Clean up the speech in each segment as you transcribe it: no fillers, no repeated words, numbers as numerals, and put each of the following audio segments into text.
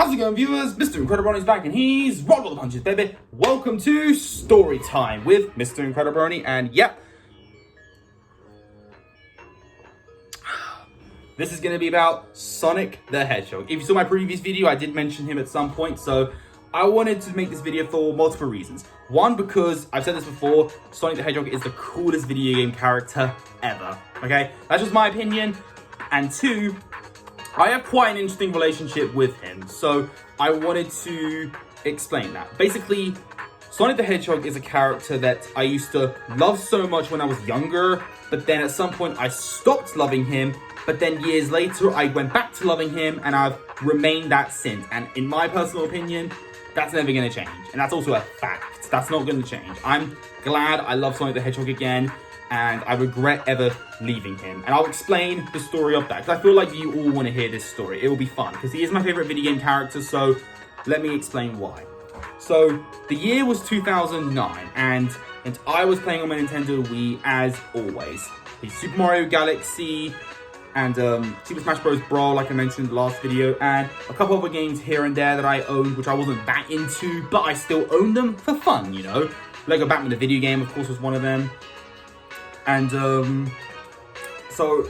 How's it going, viewers? Mr. Incredi-Brony's back and he's rolled all the punches, baby. Welcome to Story Time with Mr. Incredi-Brony, and yep, this is going to be about Sonic the Hedgehog. If you saw my previous video, I did mention him at some point, so I wanted to make this video for multiple reasons. One, because I've said this before, Sonic the Hedgehog is the coolest video game character ever, okay? That's just my opinion. And two, I have quite an interesting relationship with him, so I wanted to explain that. Basically, Sonic the Hedgehog is a character that I used to love so much when I was younger, but then at some point I stopped loving him, but then years later I went back to loving him, and I've remained that since. And in my personal opinion, that's never going to change, and that's also a fact. That's not going to change. I'm glad I love Sonic the Hedgehog again, and I regret ever leaving him. And I'll explain the story of that, because I feel like you all want to hear this story. It will be fun, because he is my favorite video game character, so let me explain why. So, the year was 2009, and I was playing on my Nintendo Wii, as always. The Super Mario Galaxy, and Super Smash Bros. Brawl, like I mentioned in the last video, and a couple other games here and there that I owned, which I wasn't that into, but I still owned them for fun, you know? Lego Batman the video game, of course, was one of them. And so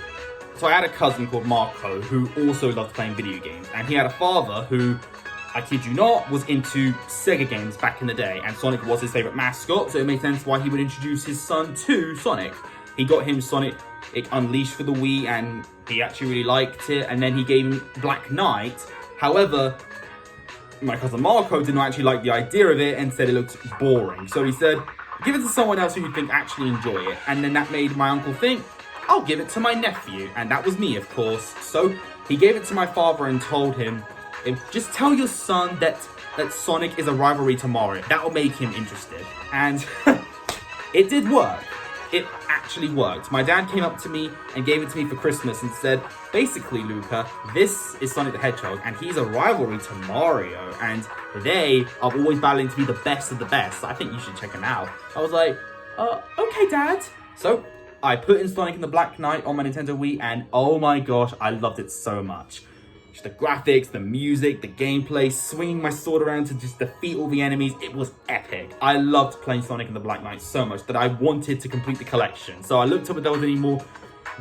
I had a cousin called Marco who also loved playing video games, and he had a father who, I kid you not, was into Sega games back in the day, and Sonic was his favorite mascot, so it made sense why he would introduce his son to Sonic. He got him Sonic Unleashed for the Wii, and he actually really liked it, and then he gave him Black Knight. However, my cousin Marco did not actually like the idea of it and said it looked boring, so he said, give it to someone else who you think actually enjoy it. And then that made my uncle think, I'll give it to my nephew. And that was me, of course. So he gave it to my father and told him, just tell your son that Sonic is a rivalry to Mario. That will make him interested. And it did work. It actually worked. My dad came up to me and gave it to me for Christmas and said, basically, Luca, this is Sonic the Hedgehog, and he's a rivalry to Mario, and they are always battling to be the best of the best. I think you should check him out. I was like, okay, Dad. So I put in Sonic and the Black Knight on my Nintendo Wii, and oh my gosh, I loved it so much. Just the graphics, the music, the gameplay, swinging my sword around to just defeat all the enemies. It was epic. I loved playing Sonic and the Black Knight so much that I wanted to complete the collection. So I looked up if there was any more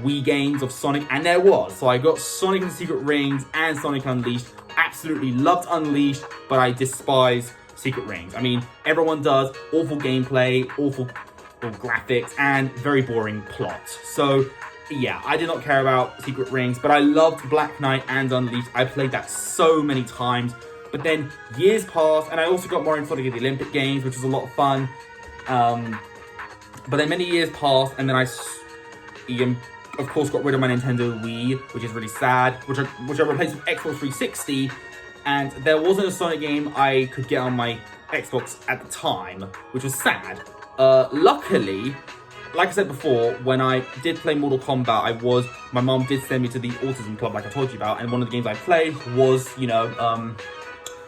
Wii games of Sonic, and there was. So I got Sonic and the Secret Rings and Sonic Unleashed. Absolutely loved Unleashed, but I despise Secret Rings. I mean, everyone does. Awful gameplay, awful graphics, and very boring plot. So yeah, I did not care about Secret Rings, but I loved Black Knight and Unleashed. I played that so many times. But then years passed, and I also got more into Sonic at the Olympic Games, which was a lot of fun. But then many years passed, and then I, of course, got rid of my Nintendo Wii, which is really sad, which I replaced with Xbox 360. And there wasn't a Sonic game I could get on my Xbox at the time, which was sad. Luckily, like I said before, when I did play Mortal Kombat, my mom did send me to the Autism Club, like I told you about, and one of the games I played was,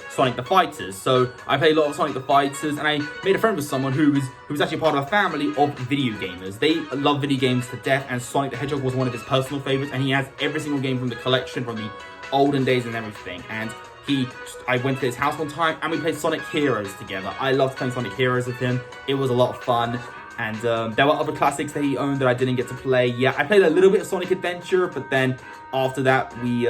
Sonic the Fighters. So I played a lot of Sonic the Fighters, and I made a friend with someone who was actually part of a family of video gamers. They love video games to death, and Sonic the Hedgehog was one of his personal favorites, and he has every single game from the collection, from the olden days and everything. And I went to his house one time, and we played Sonic Heroes together. I loved playing Sonic Heroes with him. It was a lot of fun. And there were other classics that he owned that I didn't get to play. Yeah, I played a little bit of Sonic Adventure, but then after that, we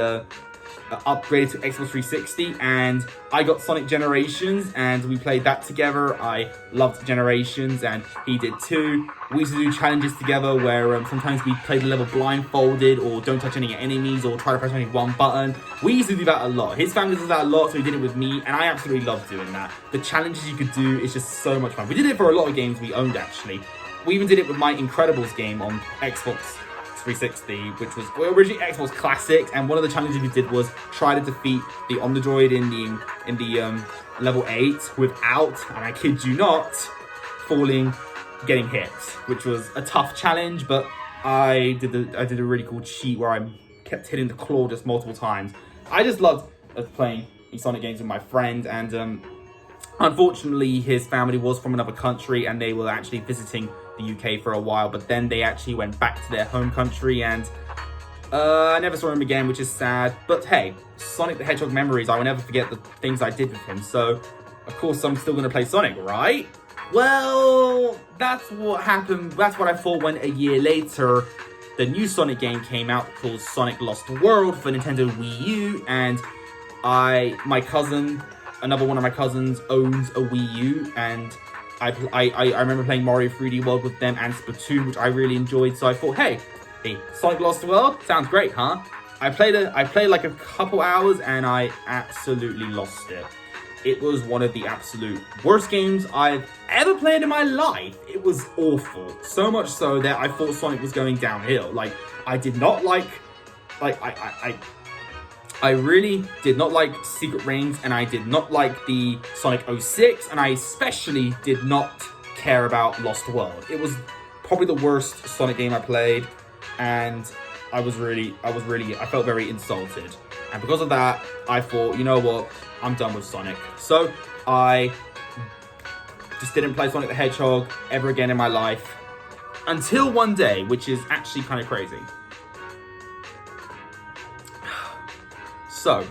upgraded to Xbox 360, and I got Sonic Generations, and we played that together. I loved Generations, and he did too. We used to do challenges together where sometimes we played the level blindfolded, or don't touch any enemies, or try to press only one button. We used to do that a lot. His family does that a lot, so he did it with me, and I absolutely loved doing that. The challenges you could do is just so much fun. We did it for a lot of games we owned, actually. We even did it with my Incredibles game on Xbox 360, which was originally Xbox Classic, and one of the challenges we did was try to defeat the Omnidroid in the level 8 without, and I kid you not, getting hit, which was a tough challenge. But I did a really cool cheat where I kept hitting the claw just multiple times. I just loved playing these Sonic games with my friend, and unfortunately his family was from another country, and they were actually visiting the UK for a while, but then they actually went back to their home country, and I never saw him again, which is sad. But hey, Sonic the Hedgehog memories, I will never forget the things I did with him. So, of course, I'm still going to play Sonic, right? Well, that's what happened. That's what I thought when a year later, the new Sonic game came out called Sonic Lost World for Nintendo Wii U. And my cousin, another one of my cousins, owns a Wii U. And I remember playing Mario 3D World with them and Splatoon, which I really enjoyed. So I thought, hey, Sonic Lost World? Sounds great, huh? I played like a couple hours and I absolutely lost it. It was one of the absolute worst games I've ever played in my life. It was awful. So much so that I thought Sonic was going downhill. Like, I did not like I really did not like Secret Rings, and I did not like the Sonic 06, and I especially did not care about Lost World. It was probably the worst Sonic game I played, and I felt very insulted. And because of that, I thought, you know what, I'm done with Sonic. So I just didn't play Sonic the Hedgehog ever again in my life. Until one day, which is actually kind of crazy. So,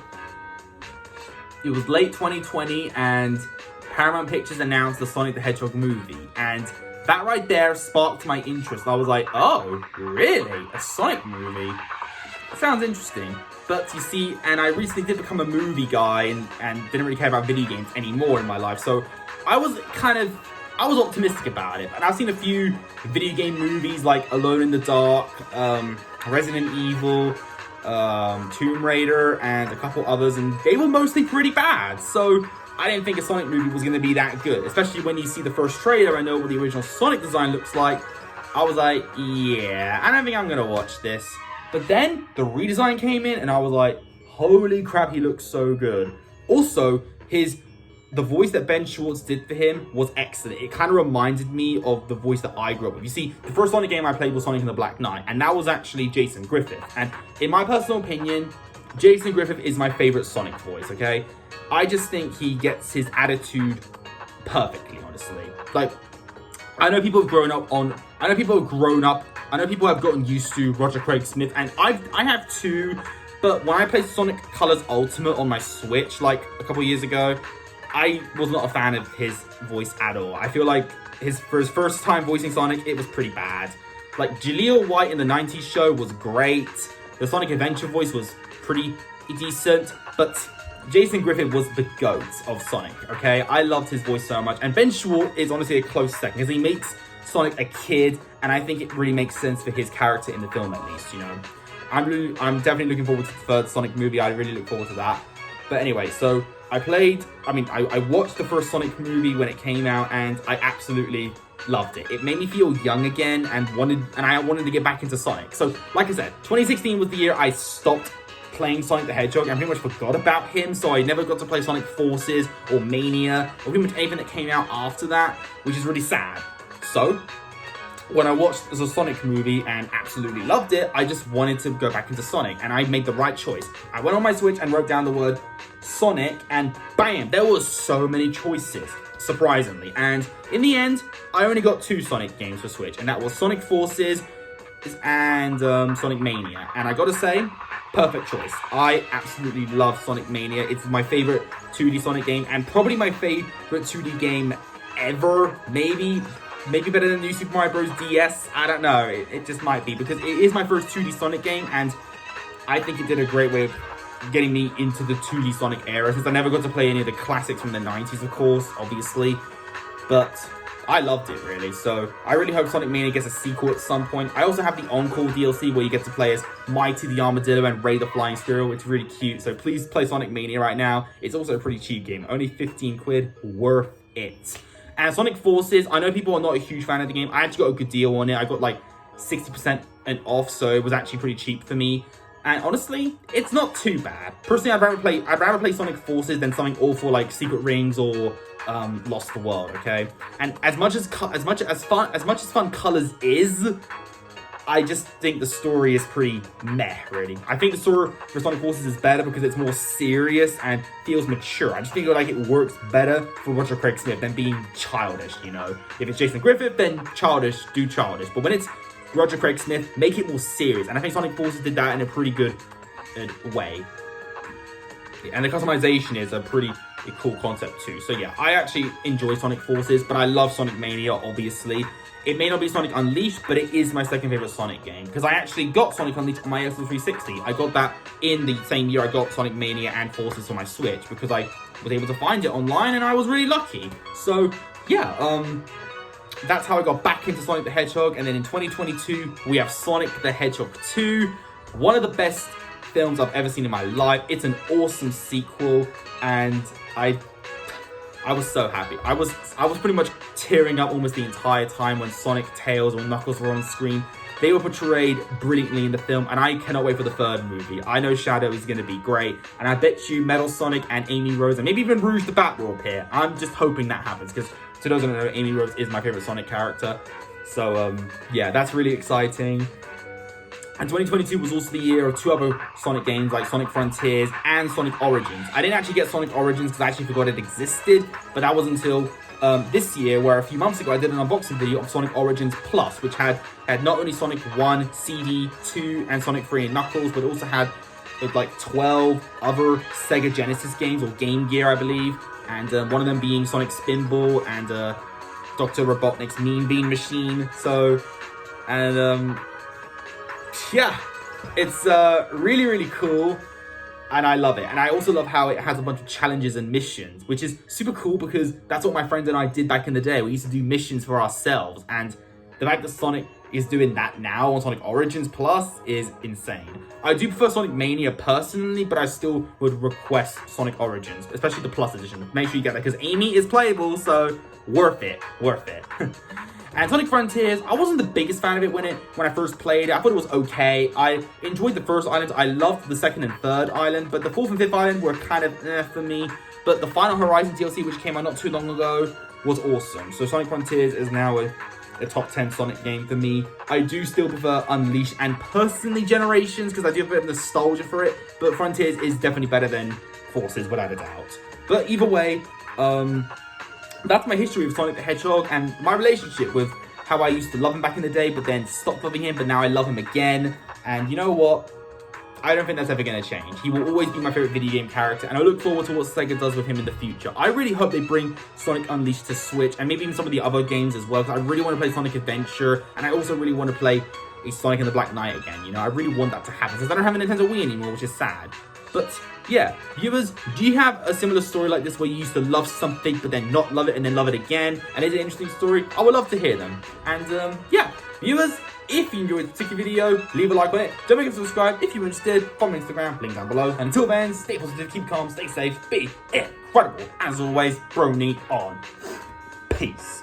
it was late 2020 and Paramount Pictures announced the Sonic the Hedgehog movie. And that right there sparked my interest. I was like, oh, really? A Sonic movie? That sounds interesting. But you see, and I recently did become a movie guy and didn't really care about video games anymore in my life. So I was optimistic about it. And I've seen a few video game movies like Alone in the Dark, Resident Evil, Tomb Raider, and a couple others, and they were mostly pretty bad. So I didn't think a Sonic movie was going to be that good, especially when you see the first trailer and know what the original Sonic design looks like. I was like, yeah, I don't think I'm going to watch this. But then the redesign came in and I was like, holy crap, he looks so good. Also, the voice that Ben Schwartz did for him was excellent. It kind of reminded me of the voice that I grew up with. You see, the first Sonic game I played was Sonic and the Black Knight, and that was actually Jason Griffith. And in my personal opinion, Jason Griffith is my favorite Sonic voice, okay? I just think he gets his attitude perfectly, honestly. Like, I know people have gotten used to Roger Craig Smith, and I have too, but when I played Sonic Colors Ultimate on my Switch, like, a couple years ago, I was not a fan of his voice at all. I feel like for his first time voicing Sonic, it was pretty bad. Like, Jaleel White in the 90s show was great. The Sonic Adventure voice was pretty decent. But Jason Griffith was the GOAT of Sonic, okay? I loved his voice so much. And Ben Schwartz is honestly a close second, because he makes Sonic a kid, and I think it really makes sense for his character in the film, at least, you know? I'm definitely looking forward to the third Sonic movie. I really look forward to that. But anyway, so I watched the first Sonic movie when it came out, and I absolutely loved it. It made me feel young again, and I wanted to get back into Sonic. So, like I said, 2016 was the year I stopped playing Sonic the Hedgehog. I pretty much forgot about him, so I never got to play Sonic Forces or Mania, or pretty much anything that came out after that, which is really sad. So, when I watched the Sonic movie and absolutely loved it, I just wanted to go back into Sonic, and I made the right choice. I went on my Switch and wrote down the word Sonic, and bam, there was so many choices, surprisingly. And in the end, I only got 2 Sonic games for Switch, and that was Sonic Forces and Sonic Mania. And I gotta say, perfect choice. I absolutely love Sonic Mania. It's my favorite 2D Sonic game, and probably my favorite 2D game ever, maybe better than New Super Mario Bros. DS. I don't know. It just might be, because it is my first 2D Sonic game, and I think it did a great way of getting me into the 2D Sonic era, since I never got to play any of the classics from the 90s, of course, obviously. But I loved it, really. So I really hope Sonic Mania gets a sequel at some point. I also have the Encore DLC where you get to play as Mighty the Armadillo and Ray the Flying Squirrel. It's really cute. So please play Sonic Mania right now. It's also a pretty cheap game. Only 15 quid. Worth it. And Sonic Forces, I know people are not a huge fan of the game. I actually got a good deal on it. I got like 60% off, so it was actually pretty cheap for me. And honestly, it's not too bad. Personally, I'd rather play Sonic Forces than something awful like Secret Rings or Lost World. Okay, and as much as fun Colors is, I just think the story is pretty meh, really. I think the story for Sonic Forces is better because it's more serious and feels mature. I just feel like it works better for Roger Craig Smith than being childish, you know? If it's Jason Griffith, then childish, do childish. But when it's Roger Craig Smith, make it more serious. And I think Sonic Forces did that in a pretty good way. And the customization is a pretty cool concept too. So yeah, I actually enjoy Sonic Forces, but I love Sonic Mania, obviously. It may not be Sonic Unleashed, but it is my second favorite Sonic game, because I actually got Sonic Unleashed on my Xbox 360. I got that in the same year I got Sonic Mania and Forces for my Switch, because I was able to find it online and I was really lucky. So yeah, that's how I got back into Sonic the Hedgehog. And then in 2022, we have Sonic the Hedgehog 2, one of the best films I've ever seen in my life. It's an awesome sequel, and I was so happy. I was pretty much tearing up almost the entire time when Sonic, Tails, or Knuckles were on screen. They were portrayed brilliantly in the film, and I cannot wait for the third movie. I know Shadow is going to be great, and I bet you Metal Sonic and Amy Rose, and maybe even Rouge the Bat will appear. I'm just hoping that happens, because to those who don't know, Amy Rose is my favorite Sonic character. So yeah, that's really exciting. And 2022 was also the year of two other Sonic games like Sonic Frontiers and Sonic Origins. I didn't actually get Sonic Origins because I actually forgot it existed, but that was until this year, where a few months ago I did an unboxing video of Sonic Origins Plus, which had not only Sonic 1, CD, 2, and Sonic 3 and Knuckles, but also had like 12 other Sega Genesis games, or Game Gear, I believe, and one of them being Sonic Spinball and Dr. Robotnik's Mean Bean Machine. So, and yeah, it's really, really cool, and I love it. And I also love how it has a bunch of challenges and missions, which is super cool, because that's what my friends and I did back in the day. We used to do missions for ourselves, and the fact that Sonic is doing that now on Sonic Origins Plus is insane. I do prefer Sonic Mania personally, but I still would request Sonic Origins, especially the Plus edition. Make sure you get that, because Amy is playable, so worth it, worth it. And Sonic Frontiers, I wasn't the biggest fan of it when I first played it. I thought it was okay. I enjoyed the first island. I loved the second and third island, but the fourth and fifth island were kind of for me. But the Final Horizon DLC, which came out not too long ago, was awesome. So Sonic Frontiers is now a top 10 Sonic game for me. I do still prefer Unleashed and personally Generations, because I do have a bit of nostalgia for it. But Frontiers is definitely better than Forces, without a doubt. But either way, that's my history with Sonic the Hedgehog, and my relationship with how I used to love him back in the day, but then stopped loving him, but now I love him again. And you know what? I don't think that's ever going to change. He will always be my favorite video game character, and I look forward to what Sega does with him in the future. I really hope they bring Sonic Unleashed to Switch, and maybe even some of the other games as well, because I really want to play Sonic Adventure, and I also really want to play a Sonic and the Black Knight again. You know, I really want that to happen, because I don't have a Nintendo Wii anymore, which is sad. But yeah, viewers, do you have a similar story like this where you used to love something but then not love it and then love it again? And is it an interesting story? I would love to hear them. And yeah, viewers, if you enjoyed this particular video, leave a like on it. Don't forget to subscribe if you're interested. Follow me on Instagram, link down below. And until then, stay positive, keep calm, stay safe, be incredible. As always, Brony on. Peace.